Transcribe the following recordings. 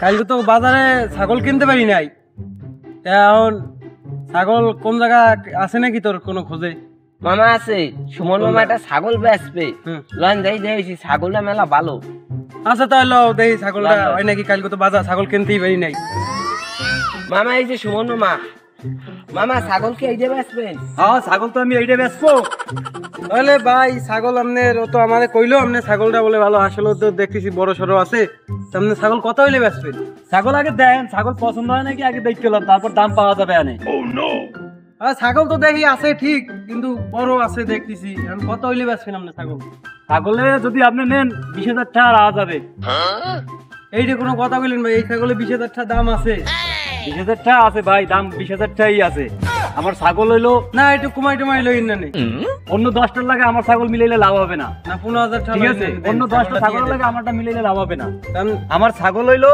কালকে তো বাজারে ছাগল কিনতে পারি নাই, এখন ছাগল কোন জায়গা আছে নাকি তোর কোনো খোঁজে? মামা আছে, সুমন মামা একটা ছাগল বেচবে, লন যাই যাইছি, ছাগলটা মেলা ভালো। আচ্ছা তাহলে দেখি ছাগলটা হয় নাকি, কালকে তো বাজার ছাগল কিনতেই পারি নাই। মামা এই যে সুমন মামা, মামা ছাগল কি এই যে বেচবেন? হ্যাঁ ছাগল তো আমি এইটা বেচবো। তাহলে ভাই ছাগল আপনার ও তো আমাদের কইলো আপনি ছাগলটা বলে ভালো, আসলে তো দেখতেছি বড় সড়ো আছে, আপনি ছাগল কত হইলে বেচবেন? ছাগল আগে দেন, ছাগল পছন্দ হয় নাকি আগে দেখতে এলাম, তারপর দাম পাওয়া যাবে। আনে ছাগল তো দেখি আছে ঠিক, কিন্তু বড় আছে দেখতেছি, এখন কত হইলে বেচবেন আপনি ছাগল? ছাগলে যদি আপনি নেন 20,000 টাকা রাখা যাবে। এইটা কোনো কথা বললেন ভাই, এই ছাগলে 20,000 টাকা দাম আছে? 20,000 টাকা আছে ভাই, দাম 20,000 টাকাই আছে। আমার ছাগল হইলো না, একটু কমাই টমাই লইন না নেই, অন্য 10টার লাগে আমার ছাগল মিলাইলে লাভ হবে না। না 15,000 টাকা ঠিক আছে, অন্য 10টা ছাগল লাগে আমারটা মিলাইলে লাভ হবে না। কারণ আমার ছাগল হইলো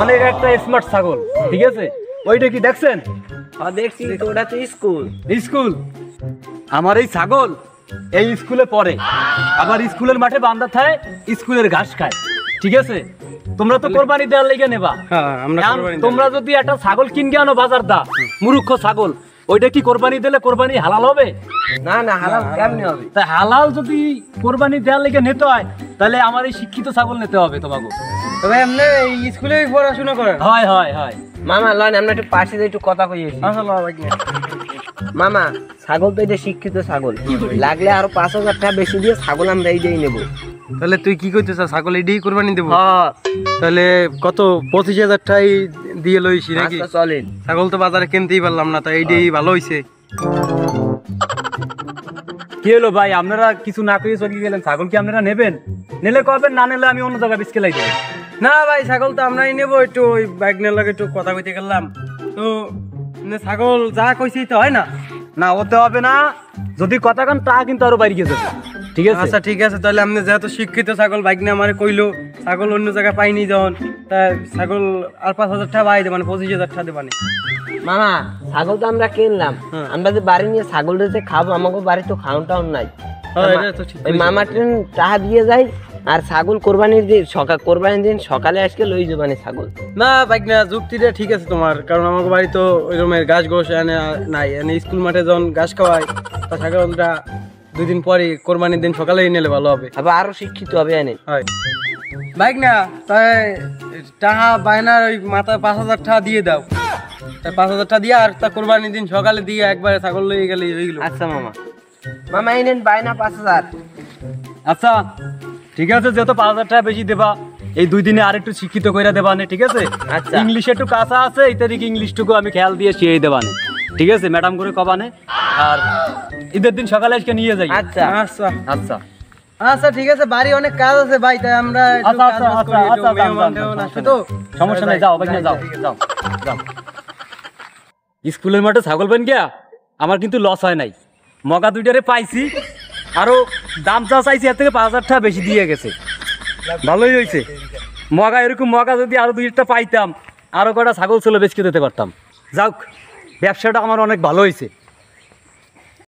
অনেক একটা স্মার্ট ছাগল, ঠিক আছে? ওইটা কি দেখছেন? দেখছি তো, ওটা তো স্কুল। স্কুল আমার এই ছাগল এই স্কুলে পড়ে, আবার স্কুলের মাঠে বান্ধা থাকে, স্কুলের ঘাস খায়, ঠিক আছে? তোমরা তো কোরবানি দেওয়ার লেগে নেবা, তোমরা যদি একটা ছাগল কিনকে আনো বাজার দা, মূর্খ ছাগল, ওইটা কি কোরবানি দিলে কোরবানি হালাল হবে? না না, হালাল কেমনে হবে? তাই হালাল যদি কোরবানি দেওয়ার লেগে নিতে হয়, তাহলে আমার এই শিক্ষিত ছাগল নিতে হবে তোমাকে। তবে আপনি এই স্কুলে পড়াশোনা করেন? হয় হয় হয়। মামা লন আমরা একটু পাশে একটু কথা কইছি। মামা ছাগল তো এটা শিক্ষিত ছাগল, লাগলে আরো 5,000 টাকা বেশি দিয়ে ছাগল আমরা এই দিয়ে নেবো। তাহলে তুই কি করতেছ, ছাগল এটাই কোরবানি দেবো? তাহলে কত 25,000 টাকাই দিয়ে লইছি নাকি? চলেন, ছাগল তো বাজারে কিনতেই পারলাম না, তাই এইটাই ভালো হইছে। কি হলো ভাই, আপনারা কিছু না করে চলে গেলেন, ছাগল কি আপনারা নেবেন? নিলে কবেন, না নিলে আমি অন্য জায়গায় বিস্কে লাই দেবো। না ভাই ছাগল তো আমরাই নেবো, একটু ওই বাইক নেওয়ার লাগে একটু কথা কইতে গেলাম তো, ছাগল যা কইছি তো হয় না? না ওতে হবে না, যদি কথা কান তা কিন্তু আরো বাইরে গেছে, ঠিক আছে? আচ্ছা ঠিক আছে, তাহলে আপনি যেহেতু শিক্ষিত ছাগল বাইক নিয়ে আমার কইলো, ছাগল অন্য জায়গায় পাইনি যখন, তা ছাগল আর 5,000 টাকা বাই দেবানে, 25,000 টাকা দেবানে। মামা ছাগল তো আমরা কিনলাম, আমরা যে বাড়ি নিয়ে ছাগল যে খাবো, আমাকে বাড়ি তো খাওয়াটাও নাই। ওই মামা ট্রেন টাকা দিয়ে যাই, আর ছাগল কোরবানির দিন কোরবানির দিন সকালে আজকে লই যাবানি ছাগল। না বাইক না, যুক্তিটা ঠিক আছে তোমার, কারণ আমাকে বাড়ি তো ওই রকমের ঘাস ঘোষ এনে নাই, এনে স্কুল মাঠে যখন ঘাস খাওয়াই, তা ছাগলটা 2 দিন পরে কোরবানির দিন সকালেই নিলে ভালো হবে, আবার আরো শিক্ষিত হবে। এনে হয় বাইক না, তাই টাকা বায়নার ওই মাথা 5,000 টাকা দিয়ে দাও, তাই 5,000 টাকা দিয়ে, আর তা কোরবানির দিন সকালে দিয়ে একবারে ছাগল লইয়ে গেলে হইল। আচ্ছা মামা, মামা এই নেন বায়না 5,000। আচ্ছা ঠিক আছে, যেহেতু 5,000 টাকা বেশি দেবা, এই 2 দিনে আর একটু শিক্ষিত কইরা দেবা নে, ঠিক আছে? আচ্ছা ইংলিশ একটু কাঁচা আছে, ইত্যাদি ইংলিশটুকু আমি খেয়াল দিয়ে শিখিয়ে দেবা নে, ঠিক আছে? ম্যাডাম করে কবানে, আর ঈদের দিন সকালে আজকে নিয়ে যাই। আচ্ছা আচ্ছা আচ্ছা আচ্ছা ঠিক আছে, বাড়ি অনেক কাজ আছে ভাই, তাই আমরা তো সমস্যা নাই, যাও ভাই যাও যাও যাও। স্কুলের মাঠে ছাগল বেন গিয়া আমার কিন্তু লস হয় নাই, মগা 2টারে পাইছি, আরো দাম যা চাইছি এর থেকে 5,000 টাকা বেশি দিয়ে গেছে, ভালোই হয়েছে। মগা এরকম মগা যদি আরো 2টা পাইতাম, আরো কটা ছাগল ছিল বেচকে দিতে পারতাম। যাক, ব্যবসাটা আমার অনেক ভালো হয়েছে।